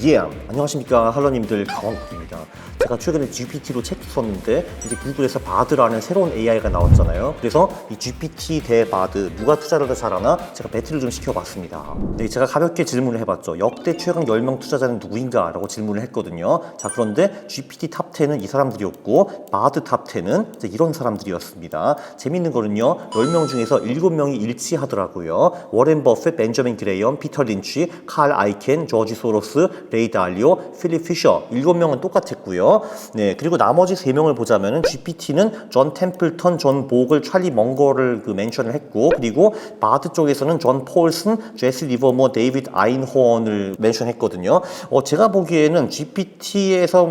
안녕하십니까 할러님들, 강원국입니다. 제가 최근에 GPT로 책도 썼는데 이제 구글에서 바드라는 새로운 AI가 나왔잖아요. 그래서 이 GPT 대 바드 누가 투자를 더 잘하나 제가 배틀을 좀 시켜봤습니다. 네, 제가 가볍게 질문을 해봤죠. 역대 최강 10명 투자자는 누구인가? 라고 질문을 했거든요. 자, 그런데 GPT 탑 10은 이 사람들이었고 바드 탑 10은 이제 이런 사람들이었습니다. 재밌는 거는요, 10명 중에서 7명이 일치하더라고요. 워렌 버핏, 벤저민 그레이엄, 피터 린치, 칼 아이켄, 조지 소로스, 레이 달리오, 필립 피셔 7명은 똑같았고요. 네, 그리고 나머지 3명을 보자면은 GPT는 존 템플턴, 존 보글, 찰리 멍거를 멘션을 했고, 그리고 바드 쪽에서는 존 폴슨, 제시 리버모, 데이비드 아인호언을 멘션했거든요. 제가 보기에는 GPT에서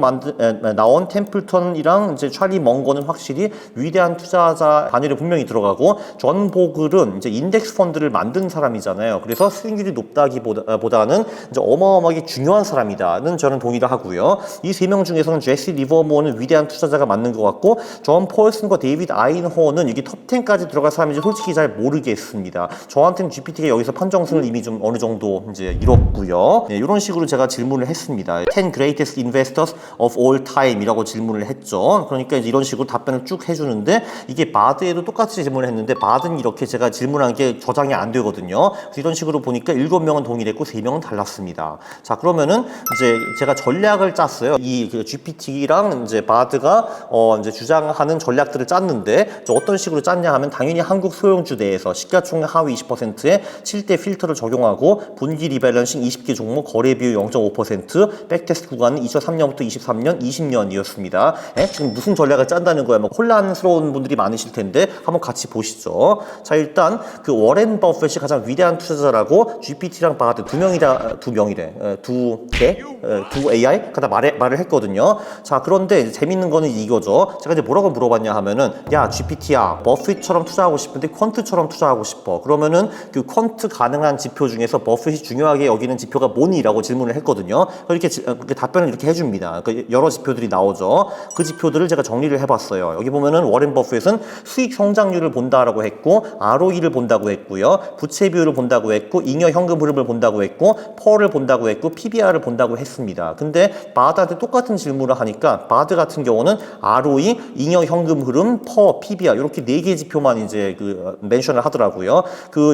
나온 템플턴이랑 이제 찰리 멍거는 확실히 위대한 투자자 반열에 분명히 들어가고, 존 보글은 이제 인덱스 펀드를 만든 사람이잖아요. 그래서 수익률이 높다기보다는 이제 어마어마하게 중요한 사람이다는 저는 동의를 하고요. 이 3명 중에서는 제시 리버모어는 위대한 투자자가 맞는 것 같고, 존 폴슨과 데이비드 아인호어는 여기 톱 10까지 들어갈 사람인지 솔직히 잘 모르겠습니다. 저한테는 GPT가 여기서 판정승을 이미 좀 어느 정도 이제 이뤘고요. 네, 이런 식으로 제가 질문을 했습니다. 10 greatest investors of all time 이라고 질문을 했죠. 그러니까 이제 이런 식으로 답변을 쭉 해주는데, 이게 바드에도 똑같이 질문을 했는데 바드는 이렇게 제가 질문한 게 저장이 안 되거든요. 그래서 이런 식으로 보니까 7명은 동일했고 3명은 달랐습니다. 자, 그러면은 이제 제가 전략을 짰어요. 이 GPT랑 이제 바드가 이제 주장하는 전략들을 짰는데, 어떤 식으로 짰냐 하면 당연히 한국 소형주 내에서 시가총액 하위 20%에 7대 필터를 적용하고 분기 리밸런싱 20개 종목 거래 비율 0.5%, 백테스트 구간은 2003년부터 23년, 20년이었습니다. 지금 무슨 전략을 짠다는 거야? 혼란스러운 분들이 많으실 텐데 한번 같이 보시죠. 자, 일단 그 워렌 버핏이 가장 위대한 투자자라고 GPT랑 바드 두 명이래. 두 AI 갖다 말을 했거든요. 자, 그런데 재밌는 거는 이거죠. 제가 이제 뭐라고 물어봤냐 하면은, 야 GPT야, 버핏처럼 투자하고 싶은데 퀀트처럼 투자하고 싶어. 그러면은 그 퀀트 가능한 지표 중에서 버핏이 중요하게 여기는 지표가 뭐니?라고 질문을 했거든요. 이렇게 답변을 이렇게 해줍니다. 여러 지표들이 나오죠. 그 지표들을 제가 정리를 해봤어요. 여기 보면은 워렌 버핏은 수익 성장률을 본다라고 했고, ROE를 본다고 했고요, 부채 비율을 본다고 했고, 잉여 현금 흐름을 본다고 했고, 펄을 본다고 했고, PBR을 본다고 했습니다. 근데 바드한테 똑같은 질문을 하니까 바드 같은 경우는 ROE, 잉여 현금 흐름, 퍼, PBR 이렇게 4개 지표만 이제 멘션을 하더라고요.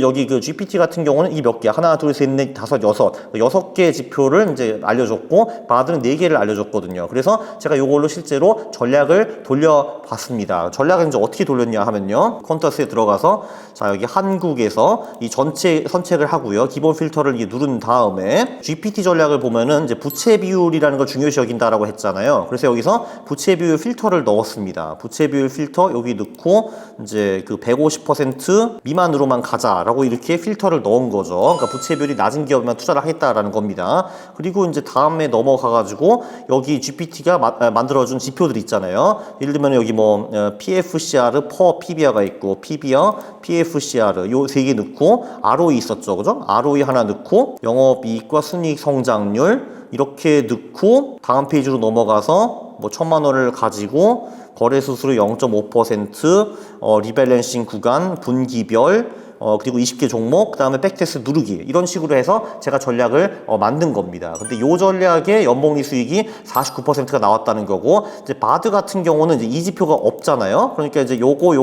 여기 GPT 같은 경우는 이 몇 개, 하나, 둘, 셋, 넷, 다섯, 여섯, 6개 지표를 이제 알려줬고, 바드는 4개를 알려줬거든요. 그래서 제가 이걸로 실제로 전략을 돌려봤습니다. 전략을 이제 어떻게 돌렸냐 하면요, 퀀터스에 들어가서, 자, 여기 한국에서 이 전체 선택을 하고요, 기본 필터를 이게 누른 다음에 GPT 전략을 보면은 이제 부채 비율이라는 걸 중요시 여긴다라고 했잖아요. 그래서 여기서 부채 비율 필터를 넣었습니다. 부채 비율 필터 여기 넣고 이제 150% 미만으로만 가자라고 이렇게 필터를 넣은 거죠. 그러니까 부채 비율이 낮은 기업에만 투자를 하겠다라는 겁니다. 그리고 이제 다음에 넘어가가지고 여기 GPT가 만들어준 지표들 있잖아요. 예를 들면 여기 PFCR, 퍼, PBR가 있고, PBR, PFCR 요 3개 넣고, ROE 있었죠, 그죠? ROE 하나 넣고, 영업이익과 순이익 성장률 이렇게 넣고, 다음 페이지로 넘어가서 1,000만 원을 가지고 거래 수수료 0.5%, 리밸런싱 구간, 분기별, 그리고 20개 종목, 그 다음에 백테스트 누르기, 이런 식으로 해서 제가 전략을 만든 겁니다. 근데 요 전략의 연복리 수익이 49%가 나왔다는 거고, 이제 바드 같은 경우는 이제 이 지표가 없잖아요. 그러니까 이제 요거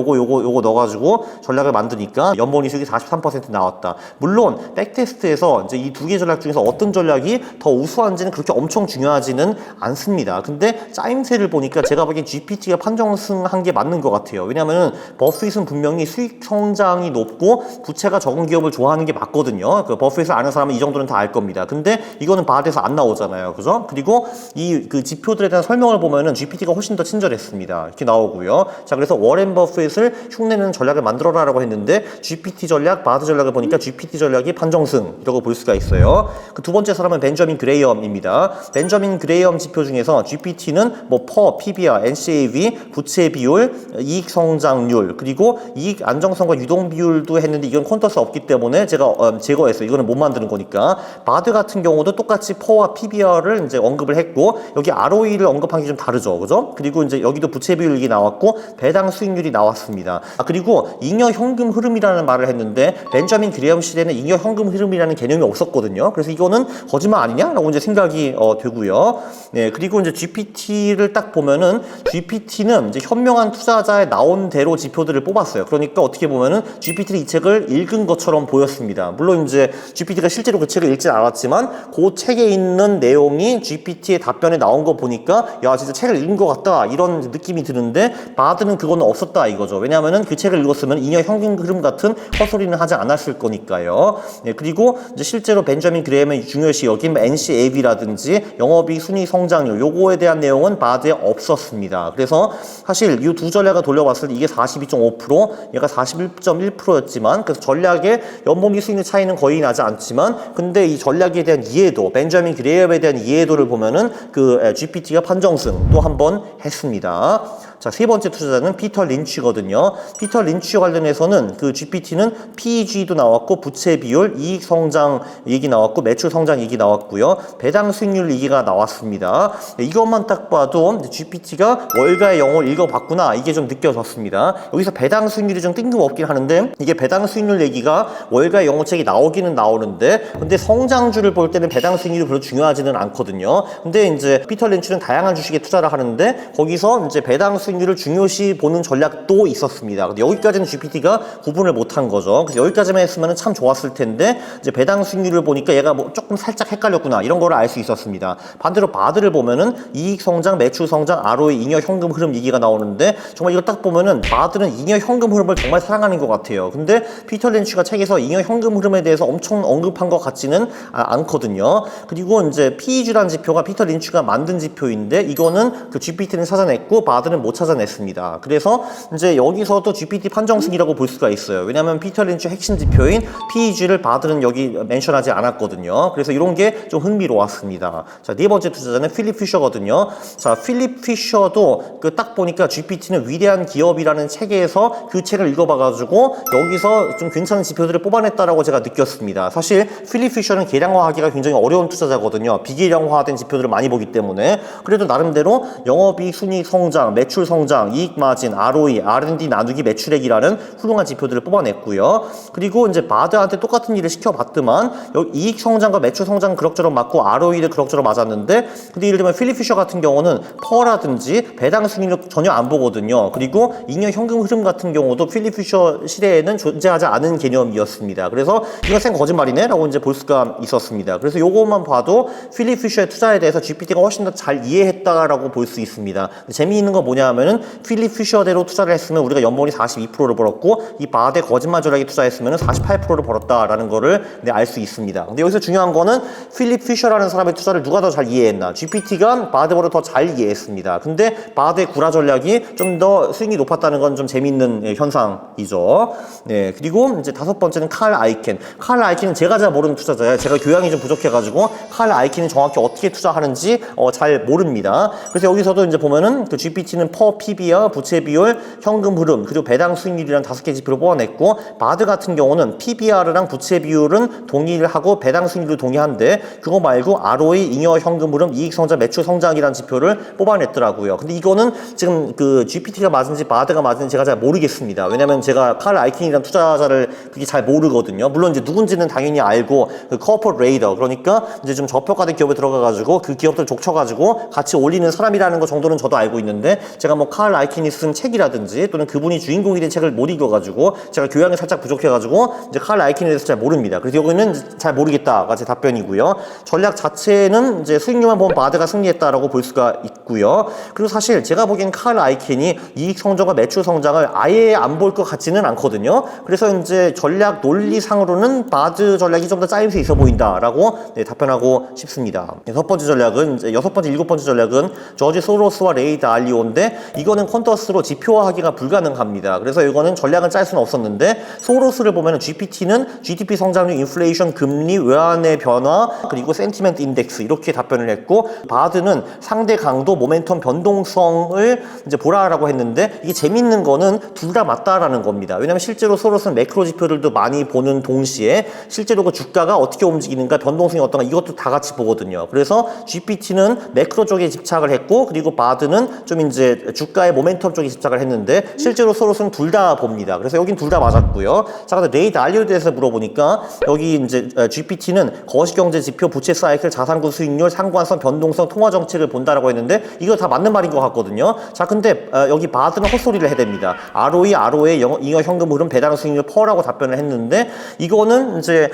넣어가지고 전략을 만드니까 연복리 수익이 43% 나왔다. 물론 백테스트에서 이제 이 2개 전략 중에서 어떤 전략이 더 우수한지는 그렇게 엄청 중요하지는 않습니다. 근데 짜임새를 보니까 제가 보기엔 GPT가 판정승한 게 맞는 것 같아요. 왜냐면은 버핏은 분명히 수익 성장이 높고 부채가 적은 기업을 좋아하는 게 맞거든요. 버핏을 아는 사람은 이 정도는 다 알 겁니다. 근데 이거는 바드에서 안 나오잖아요. 그죠? 그리고 이 지표들에 대한 설명을 보면은 GPT가 훨씬 더 친절했습니다. 이렇게 나오고요. 자, 그래서 워렌 버핏을 흉내내는 전략을 만들어라라고 했는데, GPT 전략, 바드 전략을 보니까 GPT 전략이 판정승이라고 볼 수가 있어요. 두 번째 사람은 벤저민 그레이엄입니다. 벤저민 그레이엄 지표 중에서 GPT는 퍼, PBR, NCAV, 부채 비율, 이익 성장률, 그리고 이익 안정성과 유동 비율도 했는데, 있는데 이건 퀀터스 없기 때문에 제가 제거했어요. 이거는 못 만드는 거니까. 바드 같은 경우도 똑같이 퍼와 PBR을 이제 언급을 했고, 여기 ROE를 언급한 게 좀 다르죠, 그죠? 그리고 이제 여기도 부채 비율이 나왔고 배당 수익률이 나왔습니다. 그리고 잉여 현금 흐름이라는 말을 했는데 벤자민 그레엄 시대는 잉여 현금 흐름이라는 개념이 없었거든요. 그래서 이거는 거짓말 아니냐라고 이제 생각이 되고요. 네, 그리고 이제 GPT를 딱 보면은 GPT는 이제 현명한 투자자에 나온 대로 지표들을 뽑았어요. 그러니까 어떻게 보면은 GPT는 이 책을 읽은 것처럼 보였습니다. 물론 이제 GPT가 실제로 그 책을 읽진 않았지만 그 책에 있는 내용이 GPT의 답변에 나온 거 보니까 야 진짜 책을 읽은 것 같다 이런 느낌이 드는데 바드는 그거는 없었다 이거죠. 왜냐하면은 그 책을 읽었으면 잉여 현금 흐름 같은 헛소리는 하지 않았을 거니까요. 네, 그리고 이제 실제로 벤자민 그레엄의 중요시 여긴 NCAV라든지 영업이익 순위 성장률 요거에 대한 내용은 바드에 없었습니다. 그래서 사실 이 두 전략을 돌려봤을 때 이게 42.5% 얘가 41.1%였지만 그래서 전략의 연봉이 수익률 차이는 거의 나지 않지만 근데 이 전략에 대한 이해도 벤자민 그레엄에 대한 이해도를 보면은 그 GPT가 판정승 또 한 번 했습니다. 자, 세 번째 투자자는 피터 린치거든요. 피터 린치 관련해서는 그 GPT는 PEG도 나왔고 부채 비율, 이익 성장 얘기 나왔고 매출 성장 얘기 나왔고요. 배당 수익률 얘기가 나왔습니다. 이것만 딱 봐도 GPT가 월가의 영어를 읽어봤구나 이게 좀 느껴졌습니다. 여기서 배당 수익률이 좀 뜬금없긴 하는데 이게 배당 수익률 얘기가 월가의 영어책이 나오기는 나오는데 근데 성장주를 볼 때는 배당 수익률이 별로 중요하지는 않거든요. 근데 이제 피터 린치는 다양한 주식에 투자를 하는데 거기서 이제 배당 수익률을 중요시 보는 전략도 있었습니다. 근데 여기까지는 GPT가 구분을 못한 거죠. 그래서 여기까지만 했으면 참 좋았을 텐데 이제 배당 수익률을 보니까 얘가 뭐 조금 살짝 헷갈렸구나 이런 거를 알 수 있었습니다. 반대로 바드를 보면은 이익 성장, 매출 성장, ROE, 잉여 현금 흐름 얘기가 나오는데 정말 이거 딱 보면은 바드는 잉여 현금 흐름을 정말 사랑하는 것 같아요. 근데 피터 린치가 책에서 잉여 현금 흐름에 대해서 엄청 언급한 것 같지는 않거든요. 그리고 이제 PEG라는 지표가 피터 린치가 만든 지표인데 이거는 그 GPT는 찾아냈고 바드는 못 찾아냈습니다. 그래서 이제 여기서도 GPT 판정승이라고 볼 수가 있어요. 왜냐하면 피터 린치 핵심 지표인 PEG를 바드는 여기 멘션하지 않았거든요. 그래서 이런 게 좀 흥미로웠습니다. 자, 네 번째 투자자는 필립 피셔거든요. 자, 필립 피셔도 그 딱 보니까 GPT는 위대한 기업이라는 책에서 그 책을 읽어봐가지고 여기서 좀 괜찮은 지표들을 뽑아냈다라고 제가 느꼈습니다. 사실 필립 피셔는 계량화하기가 굉장히 어려운 투자자거든요. 비계량화된 지표들을 많이 보기 때문에 그래도 나름대로 영업이익 순이익 성장, 매출 성장, 이익 마진, ROE, R&D 나누기 매출액이라는 훌륭한 지표들을 뽑아냈고요. 그리고 이제 바드한테 똑같은 일을 시켜봤더만 이익 성장과 매출 성장 그럭저럭 맞고 ROE를 그럭저럭 맞았는데 근데 예를 들면 필립 피셔 같은 경우는 퍼라든지 배당 수익률 전혀 안 보거든요. 그리고 잉여 현금 흐름 같은 경우도 필립 피셔 시대에는 존재하지 않은 개념이었습니다. 그래서 이건 생 거짓말이네 라고 이제 볼 수가 있었습니다. 그래서 요것만 봐도 필립 피셔의 투자에 대해서 GPT가 훨씬 더 잘 이해했다라고 볼 수 있습니다. 재미있는 건 뭐냐 하면은 필립 피셔대로 투자를 했으면 우리가 연봉이 42%를 벌었고 이 바드의 거짓말 전략에 투자했으면 48%를 벌었다라는 거를 알 수 있습니다. 근데 여기서 중요한 거는 필립 피셔라는 사람의 투자를 누가 더 잘 이해했나? GPT가 바드보다 더 잘 이해했습니다. 근데 바드의 구라 전략이 좀 더 수익이 높았다는 건 좀 재미있는 현상이죠. 네, 그리고 이제 다섯 번째는 칼 아이켄. 칼 아이켄은 제가 잘 모르는 투자자예요. 제가 교양이 좀 부족해가지고 칼 아이켄이 정확히 어떻게 투자하는지 잘 모릅니다. 그래서 여기서도 이제 보면은 그 GPT는 퍼 PBR, 부채 비율, 현금 흐름, 그리고 배당 수익률이라는 5개 지표를 뽑아냈고 바드 같은 경우는 PBR랑 부채 비율은 동의를 하고 배당 수익률도 동의한데 그거 말고 ROE, 잉여 현금 흐름, 이익 성장, 매출 성장이라는 지표를 뽑아냈더라고요. 근데 이거는 지금 그 GPT가 맞은지 바드가 맞은지 제가 잘 모르겠습니다. 왜냐면 제가 칼 아이켄이라는 투자자를 그게 잘 모르거든요. 물론 이제 누군지는 당연히 알고 그 커퍼레이트 레이더 그러니까 이제 좀 저평가된 기업에 들어가가지고 그 기업들 족쳐가지고 같이 올리는 사람이라는 거 정도는 저도 알고 있는데 제가 뭐 칼 아이켄이 쓴 책이라든지 또는 그분이 주인공이 된 책을 못 읽어가지고 제가 교양이 살짝 부족해가지고 이제 칼 아이켄에 대해서 잘 모릅니다. 그래서 여기는 잘 모르겠다가 제 답변이고요. 전략 자체는 이제 수익률만 보면 바드가 승리했다라고 볼 수가 있고요. 그리고 사실 제가 보기엔 칼 아이켄이 이익 성장과 매출 성장을 아예 안 볼 것 같지는 않거든요. 그래서 이제 전략 논리상으로는 바드 전략이 좀 더 짜임새 있어 보인다라고 답변하고 싶습니다. 여섯 번째 전략은 이제 일곱 번째 전략은 저지 소로스와 레이 달리오인데 이거는 퀀터스로 지표화하기가 불가능합니다. 그래서 이거는 전략을 짤 수는 없었는데 소로스를 보면 GPT는 GDP 성장률, 인플레이션, 금리, 외환의 변화, 그리고 센티멘트 인덱스 이렇게 답변을 했고 바드는 상대 강도, 모멘텀 변동성을 이제 보라라고 했는데 이게 재밌는 거는 둘 다 맞다라는 겁니다. 왜냐면 실제로 소로스는 매크로 지표들도 많이 보는 동시에 실제로 그 주가가 어떻게 움직이는가, 변동성이 어떤가 이것도 다 같이 보거든요. 그래서 GPT는 매크로 쪽에 집착을 했고 그리고 바드는 좀 이제 주가의 모멘텀 쪽에 집착을 했는데 실제로 소로스는 둘 다 봅니다. 그래서 여긴 둘 다 맞았고요. 자, 근데 레이 달리오에 대해서 물어보니까 여기 이제 GPT는 거시경제 지표, 부채 사이클, 자산구 수익률, 상관성, 변동성, 통화 정책을 본다라고 했는데 이거 다 맞는 말인 것 같거든요. 자, 근데 여기 바드는 헛소리를 해댑니다. ROE, ROA, 잉여 현금 흐름, 배당 수익률, 퍼라고 답변을 했는데 이거는 이제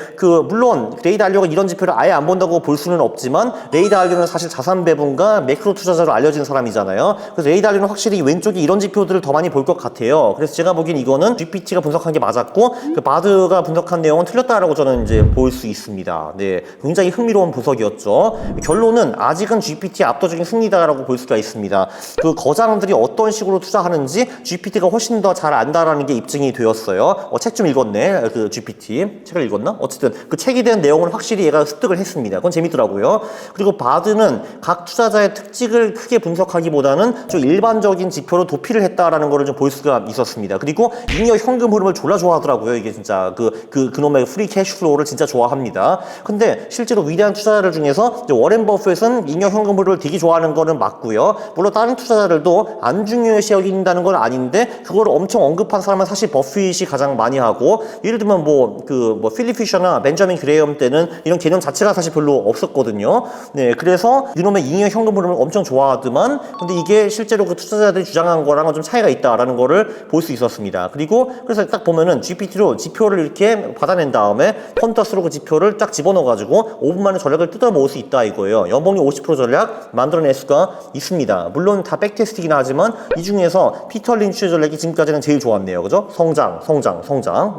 물론 레이 달리오가 이런 지표를 아예 안 본다고 볼 수는 없지만 레이 달리오는 사실 자산 배분과 매크로 투자자로 알려진 사람이잖아요. 그래서 레이 달리오는 확실히 왼쪽에 이런 지표들을 더 많이 볼 것 같아요. 그래서 제가 보기엔 이거는 GPT가 분석한 게 맞았고 그 바드가 분석한 내용은 틀렸다라고 저는 이제 볼 수 있습니다. 네, 굉장히 흥미로운 분석이었죠. 결론은 아직은 GPT의 압도적인 승리다라고 볼 수가 있습니다. 그 거장들이 어떤 식으로 투자하는지 GPT가 훨씬 더 잘 안다라는 게 입증이 되었어요. 책 좀 읽었네. 그 GPT 책을 읽었나? 어쨌든 그 책에 대한 내용을 확실히 얘가 습득을 했습니다. 그건 재밌더라고요. 그리고 바드는 각 투자자의 특징을 크게 분석하기보다는 좀 일반적인 지표로 도피를 했다라는 거를 좀 볼 수가 있었습니다. 그리고 잉여 현금 흐름을 졸라 좋아하더라고요. 이게 진짜 그놈의 프리 캐시플로우를 진짜 좋아합니다. 근데 실제로 위대한 투자자들 중에서 워렌 버핏은 잉여 현금 흐름을 되게 좋아하는 거는 맞고요. 물론 다른 투자자들도 안 중요시 여긴다는 건 아닌데 그걸 엄청 언급한 사람은 사실 버핏이 가장 많이 하고 예를 들면 필립 피셔나 벤저민 그레이엄 때는 이런 개념 자체가 사실 별로 없었거든요. 네, 그래서 이놈의 잉여 현금 흐름을 엄청 좋아하더만 근데 이게 실제로 그 투자자들이 주장한 거랑은 좀 차이가 있다라는 거를 볼 수 있었습니다. 그리고 그래서 딱 보면은 GPT로 지표를 이렇게 받아낸 다음에 퀀터스로 그 지표를 딱 집어넣어가지고 5분 만에 전략을 뜯어 모을 수 있다 이거예요. 연봉률 50% 전략 만들어낼 수가 있습니다. 물론 다 백테스트이긴 하지만 이 중에서 피터 린치의 전략이 지금까지는 제일 좋았네요. 그죠? 성장.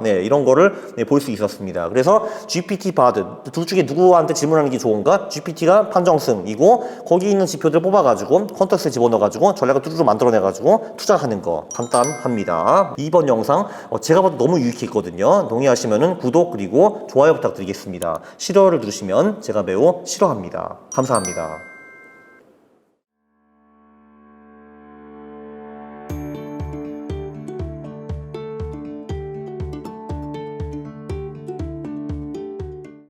네, 이런 거를 볼 수 있었습니다. 그래서 GPT, 바드 둘 중에 누구한테 질문하는 게 좋은가? GPT가 판정승이고 거기 있는 지표들 뽑아가지고 퀀터스에 집어넣어가지고 전략을 뚜루루 만들어내가지고 투자하는 거 간단합니다. 이번 영상 제가 봐도 너무 유익했거든요. 동의하시면은 구독 그리고 좋아요 부탁드리겠습니다. 싫어요를 누르시면 제가 매우 싫어합니다. 감사합니다.